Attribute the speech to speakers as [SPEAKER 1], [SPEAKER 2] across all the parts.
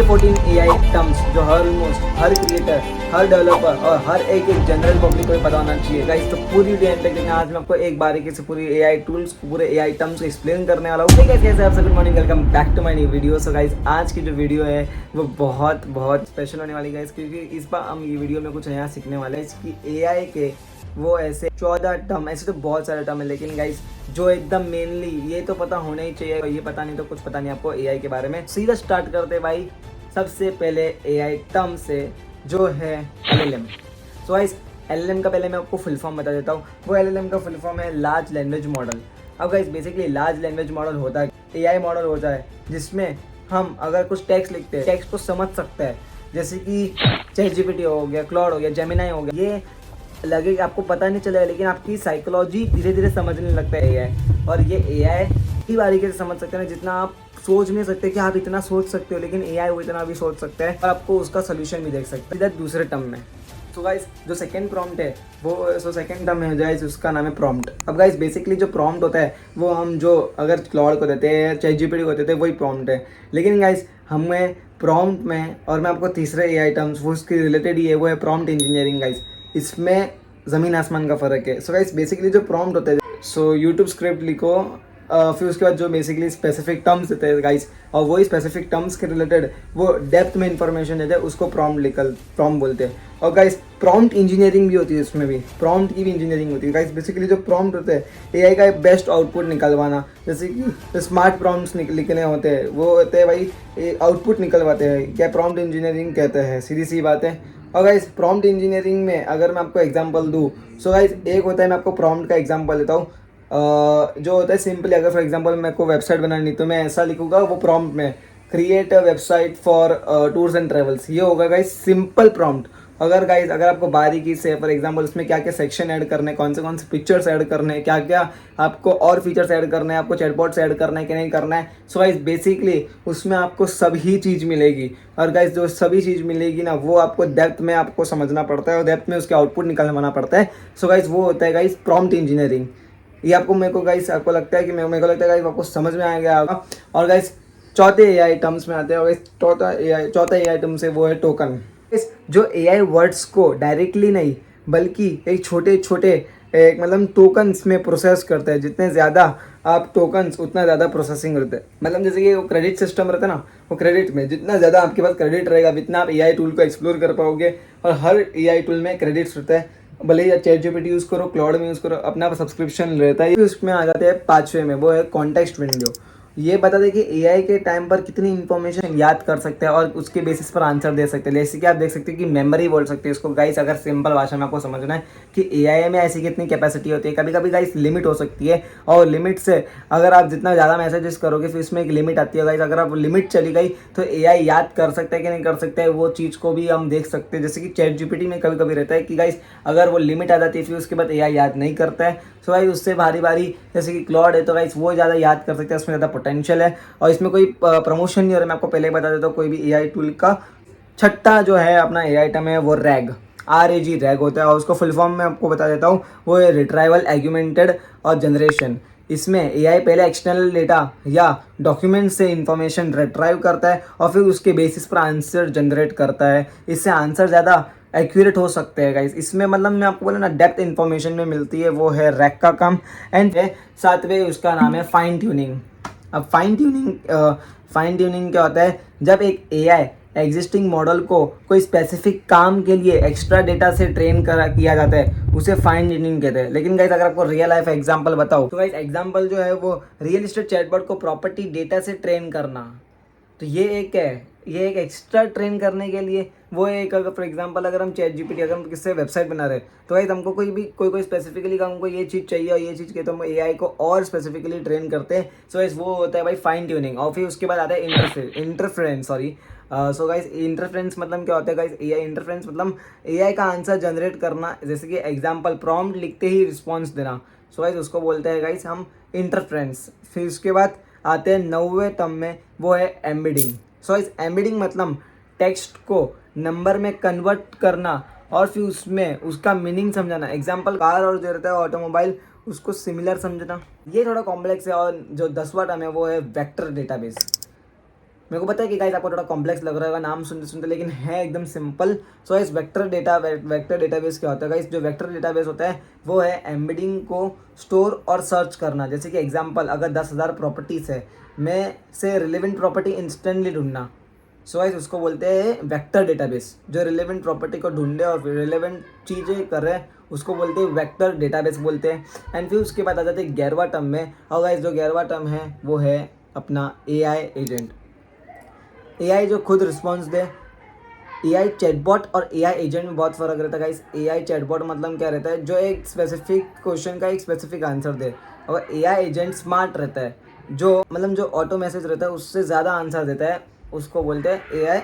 [SPEAKER 1] ये 14 AI terms जो almost हर creator, हर developer और हर एक जनरल पब्लिक को भी पता होना चाहिए गाइस। तो पूरी वीडियो एंड तक देखना। आज मैं आपको एक बारीकी से पूरी AI टूल्स, पूरे AI टर्म्स एक्सप्लेन करने वाला हूँ। कैसे आप सब, good morning, welcome back to my new video. So guys, आज की जो वीडियो है वो बहुत स्पेशल होने वाली गाइस, क्योंकि इस बार हम ये वीडियो में कुछ नया सीखने वाले हैं। इसकी AI के वो ऐसे 14 टर्म, ऐसे तो बहुत सारे टर्म है, लेकिन गाइस जो एकदम मेनली ये तो पता होना ही चाहिए, ये पता नहीं तो कुछ पता नहीं आपको AI के बारे में। सीधा स्टार्ट करते भाई सबसे पहले AI टर्म से, जो है LLM। सो गाइस, LLM का पहले मैं आपको फुल फॉर्म बता देता हूँ। वो LLM का फुल फॉर्म है लार्ज लैंग्वेज मॉडल। अब guys basically large language model होता है AI मॉडल होता है जिसमें हम अगर कुछ टेक्स्ट लिखते हैं, टेक्स्ट को समझ सकते हैं, जैसे कि ChatGPT हो गया, क्लाउड हो गया, जेमिनाई हो गया। ये लगेगा आपको पता नहीं चलेगा, लेकिन आपकी साइकोलॉजी धीरे धीरे समझने लगता है AI। और ये AI की बारीकी से समझ सकते हैं जितना आप सोच नहीं सकते कि आप इतना सोच सकते हो, लेकिन AI वो इतना भी सोच सकता है और आपको उसका सोल्यूशन भी देख सकता है दूसरे टर्म में। तो गाइस जो सेकंड प्रॉम्प्ट है वो सेकंड टर्म है गाइस, उसका नाम है प्रॉम्प्ट। अब गाइस बेसिकली जो प्रॉम्प्ट होता है वो हम जो अगर क्लाउड को देते हैं, ChatGPT को देते हैं, वही प्रॉम्प्ट है। लेकिन गाइस हमें प्रॉम्प्ट में, और मैं आपको तीसरे AI टर्म्स वो उसके रिलेटेड ही है, वो है प्रॉम्प्ट इंजीनियरिंग गाइस। इसमें ज़मीन आसमान का फ़र्क है। सो गाइस बेसिकली जो प्रॉम्प्ट होता है, सो यूट्यूब स्क्रिप्ट लिखो, फिर उसके बाद जो बेसिकली स्पेसिफिक टर्म्स देते हैं गाइस, और वही स्पेसिफिक टर्म्स के रिलेटेड वो डेप्थ में इंफॉर्मेशन देते हैं, उसको प्रॉम्प्ट बोलते हैं। और गाइस प्रॉम्प्ट इंजीनियरिंग भी होती है, उसमें भी प्रॉम्प्ट की भी इंजीनियरिंग होती है गाइस। बेसिकली जो प्रॉम्प्ट होते हैं AI का बेस्ट आउटपुट निकलवाना, जैसे कि स्मार्ट प्रॉम्प्ट्स लिखने होते हैं, वो होते हैं भाई आउटपुट निकलवाते हैं, क्या प्रॉम्प्ट इंजीनियरिंग कहते हैं, सीधी सी बात है। और गाइस प्रॉम्प्ट इंजीनियरिंग में अगर मैं आपको एग्जांपल दूँ, सो गाइस एक होता है, मैं आपको प्रॉम्प्ट का एग्जांपल देता हूँ। जो होता है सिंपली, अगर फॉर एग्जांपल मेरे को वेबसाइट बनानी, तो मैं ऐसा लिखूंगा वो प्रॉम्प्ट में, create a website for tours and travels. ये होगा गाइस सिंपल प्रॉम्प्ट। अगर आपको बारीकी से फॉर एग्जांपल उसमें क्या क्या सेक्शन ऐड करने, कौन से पिक्चर्स ऐड करने हैं, क्या क्या आपको और फीचर्स ऐड करने हैं, आपको चैटबॉट्स ऐड करना है कि नहीं करना है, सो गाइस बेसिकली उसमें आपको सभी चीज़ मिलेगी। और गाइस जो सभी चीज़ मिलेगी ना, वो आपको डेप्थ में आपको समझना पड़ता है और डेप्थ में उसके आउटपुट निकालवाना पड़ता है। सो गाइस वो होता है गाइस प्रॉम्प्ट इंजीनियरिंग। ये आपको मेरे को गाइस आपको लगता है कि मेरे को लगता है गाइस आपको समझ में आ गया होगा। और गाइस चौथे AI टर्म्स में आते हैं, और चौथा AI टर्म से वो है टोकन। जो AI वर्ड्स को डायरेक्टली नहीं बल्कि एक छोटे छोटे एक मतलब टोकन्स में प्रोसेस करता है। जितने ज़्यादा आप टोकन्स उतना ज़्यादा प्रोसेसिंग रहता है। मतलब जैसे कि वो क्रेडिट सिस्टम रहता है ना, वो क्रेडिट में जितना ज़्यादा आपके पास क्रेडिट रहेगा, जितना आप AI टूल को एक्सप्लोर कर पाओगे। और हर AI टूल में क्रेडिट्स रहता है, भले ही ChatGPT यूज़ करो, क्लाउड में यूज़ करो, अपना सब्सक्रिप्शन रहता है। उसमें आ जाते हैं पाँचवें में, वो है कॉन्टेक्स्ट विंडो। ये बता दें कि AI के टाइम पर कितनी इन्फॉर्मेशन याद कर सकते हैं और उसके बेसिस पर आंसर दे सकते हैं। जैसे कि आप देख सकते हैं कि मेमोरी बोल सकते हैं इसको गाइस, अगर सिंपल भाषा में आपको समझना है कि AI में ऐसी कितनी कैपेसिटी होती है। कभी कभी गाइस लिमिट हो सकती है, और लिमिट से अगर आप जितना ज़्यादा मैसेजेस करोगे फिर इसमें एक लिमिट आती है गाइस। अगर आप लिमिट चली गई तो AI याद कर सकता है कि नहीं कर सकता है, वो चीज़ को भी हम देख सकते हैं। जैसे कि ChatGPT में कभी कभी रहता है कि गाइस अगर वो लिमिट आ जाती है फिर उसके बाद AI याद नहीं करता है। सो भाई उससे भारी जैसे कि क्लाउड है तो गाइस वो ज़्यादा याद कर सकते हैं, उसमें ज़्यादा पोटेंशियल है। और इसमें कोई प्रमोशन नहीं हो रहा है, मैं आपको पहले ही बता देता हूँ। कोई भी AI टूल का छठा जो है अपना AI टर्म है वो रैग होता है, और उसको फुल फॉर्म में आपको बता देता हूँ। वो है रिट्राइवल, एग्यूमेंटेड और जनरेशन। इसमें AI पहले एक्सटर्नल डेटा या डॉक्यूमेंट से इंफॉर्मेशन रिट्राइव करता है और फिर उसके बेसिस पर आंसर जनरेट करता है। इससे आंसर ज़्यादा एक्यूरेट हो सकते हैं गाइस। इसमें मतलब मैं आपको बोला ना, डेप्थ इंफॉर्मेशन में मिलती है, वो है रैग का काम। एंड सातवें उसका नाम है फाइन ट्यूनिंग। अब फाइन ट्यूनिंग क्या होता है? जब एक AI एग्जिस्टिंग मॉडल को कोई स्पेसिफिक काम के लिए एक्स्ट्रा डेटा से ट्रेन किया जाता है, उसे फाइन ट्यूनिंग कहते हैं। लेकिन गाइस अगर आपको रियल लाइफ एग्जांपल बताओ तो गाइस एग्जांपल जो है वो रियल एस्टेट चैटबॉट को प्रॉपर्टी डेटा से ट्रेन करना, तो ये एक एक्स्ट्रा ट्रेन करने के लिए वो एक, अगर फॉर एग्जांपल अगर हम ChatGPT अगर हम किससे वेबसाइट बना रहे हैं तो भाई हमको कोई स्पेसिफिकली हमको ये चीज़ चाहिए और ये चीज़ के, तो हम AI को और स्पेसिफिकली ट्रेन करते हैं। सो गाइस वो होता है भाई फाइन ट्यूनिंग। और फिर उसके बाद आता है इंटरफेरेंस। सो गाइस इंटरफेरेंस मतलब क्या होता है गाइस? AI इंटरफेरेंस मतलब AI का आंसर जनरेट करना, जैसे कि एग्जाम्पल प्रॉम्प्ट लिखते ही रिस्पॉन्स देना। सो गाइस उसको बोलते हैं गाइस हम इंटरफेरेंस। फिर उसके बाद आते हैं 9वें टर्म में, वो है एम्बेडिंग। सो इस एम्बेडिंग मतलब टेक्स्ट को नंबर में कन्वर्ट करना और फिर उसमें उसका मीनिंग समझाना। एग्जांपल कार और जो रहता है ऑटोमोबाइल, उसको सिमिलर समझना। ये थोड़ा कॉम्प्लेक्स है। और जो 10वां टर्म है वो है वेक्टर डेटाबेस। मेरे को पता है कि गाइस आपको थोड़ा कॉम्प्लेक्स लग रहा होगा नाम सुनते सुनते, लेकिन है एकदम सिंपल। सो इस वेक्टर डेटाबेस क्या होता है गाइस? जो वेक्टर डेटाबेस होता है वो है एम्बेडिंग को स्टोर और सर्च करना। जैसे कि एग्जांपल, अगर 10,000 प्रॉपर्टीज है, मैं से रिलेवेंट प्रॉपर्टी इंस्टेंटली ढूंढना, सो गाइस उसको बोलते हैं वेक्टर डेटाबेस। जो रिलेवेंट प्रॉपर्टी को ढूंढे और रिलेवेंट चीज़ें करे उसको बोलते हैं वेक्टर डेटाबेस बोलते हैं। एंड फिर उसके बाद आ जाते हैं 11वां टर्म में, और गाइस जो 11वां टर्म है वो है अपना एआई एजेंट। एआई जो खुद रिस्पॉन्स दे। एआई चैटबॉट और एआई एजेंट में बहुत फ़र्क रहता है गाइस। एआई चैटबॉट मतलब क्या रहता है? जो एक स्पेसिफिक क्वेश्चन का एक स्पेसिफिक आंसर दे। और एआई एजेंट स्मार्ट रहता है, जो मतलब जो ऑटो मैसेज रहता है उससे ज़्यादा आंसर देता है, उसको बोलते हैं एआई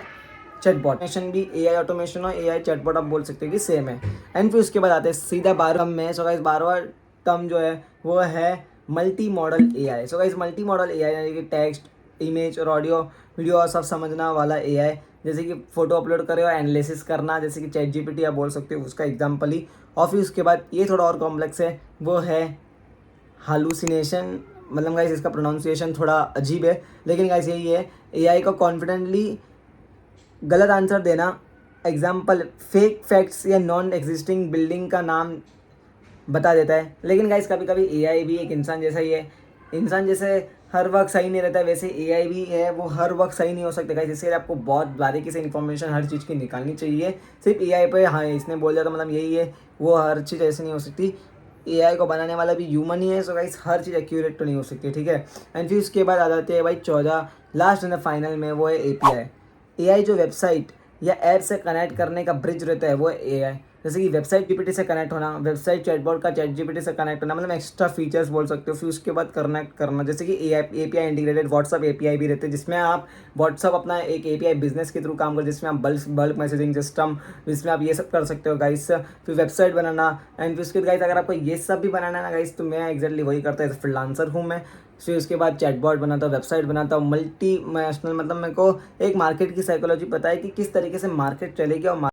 [SPEAKER 1] चैटबॉट। ऑटोमेशन भी एआई ऑटोमेशन और एआई चैटबॉट आप बोल सकते हैं कि सेम है। एंड फिर उसके बाद आते हैं सीधा 12वां में। सो गाइस 12वां टर्म जो है वो है multi modal AI. So guys multi modal AI यानी कि टेक्स्ट, इमेज और ऑडियो वीडियो और सब समझना वाला एआई। जैसे कि फोटो अपलोड करे और एनालिसिस करना, जैसे कि चैट जीपीटी आप बोल सकते हो, उसका एग्जाम्पल ही। और फिर उसके बाद ये थोड़ा और कॉम्प्लेक्स है, वो है हालूसिनेशन। मतलब गाइस इसका प्रोनाउंसिएशन थोड़ा अजीब है, लेकिन गाइस यही है, एआई को कॉन्फिडेंटली गलत आंसर देना। एग्जाम्पल, फेक फैक्ट्स या नॉन एग्जिस्टिंग बिल्डिंग का नाम बता देता है। लेकिन गाइस कभी कभी एआई भी एक इंसान जैसा ही है। इंसान जैसे हर वक्त सही नहीं रहता है, वैसे एआई भी है, वो हर वक्त सही नहीं हो सकता गाइस। इसलिए आपको बहुत बारीकी से इन्फॉर्मेशन हर चीज़ की निकालनी चाहिए। सिर्फ एआई पे हाँ इसने बोल दिया तो मतलब यही है, वो हर चीज़ ऐसे नहीं हो सकती। एआई को बनाने वाला भी ह्यूमन ही है। सो गाइस हर चीज़ एक्यूरेट तो नहीं हो सकती, ठीक है। एंड फिर उसके बाद आ जाते हैं भाई 14 लास्ट एंड फाइनल में, वो है एपीआई। एआई जो वेबसाइट या ऐप से कनेक्ट करने का ब्रिज रहता है वो है एआई। जैसे कि वेबसाइट जीपीटी से कनेक्ट होना, वेबसाइट चैटबॉट का चैट जीपीटी से कनेक्ट होना, मतलब एक्स्ट्रा फीचर्स बोल सकते हो। फिर उसके बाद कनेक्ट करना, जैसे कि एपीआई इंटीग्रेटेड व्हाट्सअप एपीआई भी रहते हैं, जिसमें आप व्हाट्सअप अपना एक एपीआई बिजनेस के थ्रू काम कर, जिसमें आप बल्क मैसेजिंग सिस्टम, जिसमें आप ये सब कर सकते हो गाइस। फिर वेबसाइट बनाना। एंड फिर उसके बाद गाइस अगर आपको ये सब भी बनाना है ना गाइस, तो मैं एक्जैक्टली वही करता है, फ्रीलांसर हूँ मैं। फिर उसके बाद चैटबॉट बनाता हूँ, वेबसाइट बनाता हूँ, मल्टी नेशनल, मतलब मेरे को एक मार्केट की साइकोलॉजी पता है कि किस तरीके से मार्केट चलेगी और